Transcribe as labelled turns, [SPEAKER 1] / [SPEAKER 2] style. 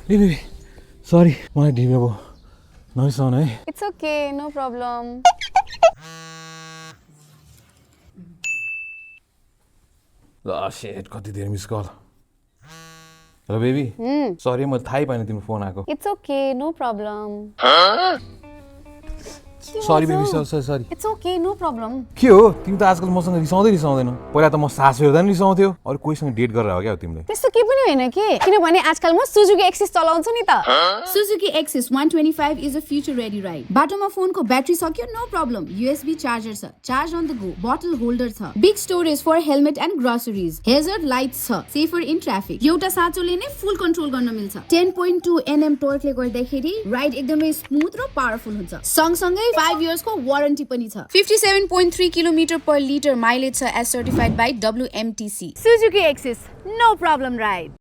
[SPEAKER 1] Baby sorry मलाई ढिलो भयो नरिसाउनु है
[SPEAKER 2] It's okay, no problem.
[SPEAKER 1] सेट कति धेरै miss call hello baby sorry मैले थाहै पाइनँ तिम्रो फोन आएको
[SPEAKER 2] It's okay, no problem.
[SPEAKER 1] Sorry baby sorry
[SPEAKER 2] It's okay, no problem.
[SPEAKER 1] के हो तिमी त आजकल मसँग रिसाउँदैनौ पहिला त म सास हेर्दा नि रिसाउँथ्यौ अरू कोहीसँग डेट गरेर हो क्या तिमीले
[SPEAKER 2] त्यस्तो के पनि होइन के किनभने आजकल म सुजुकी एक्सिस चलाउँछु नि त
[SPEAKER 3] Suzuki Axis 125 is a future-ready ride. बाटोमा फोनको ब्याट्री सक्यो नो प्रब्लम USB चार्जर छ चार्ज अन द गो बोतल होल्डर छ big storage for helmet and groceries hazard lights छ सेफर इन ट्राफिक एउटा साँचोले नै फुल कन्ट्रोल गर्न मिल्छ 10.2 nm टर्कले गर्दाखेरि राइड एकदमै स्मुथ र पावरफुल हुन्छ सँगसँगै 5 years को वारन्टी पनि छ 57.3 किलोमिटर पर लिटर माइलेज छ as certified by WMTC
[SPEAKER 2] Suzuki Axis, no problem ride.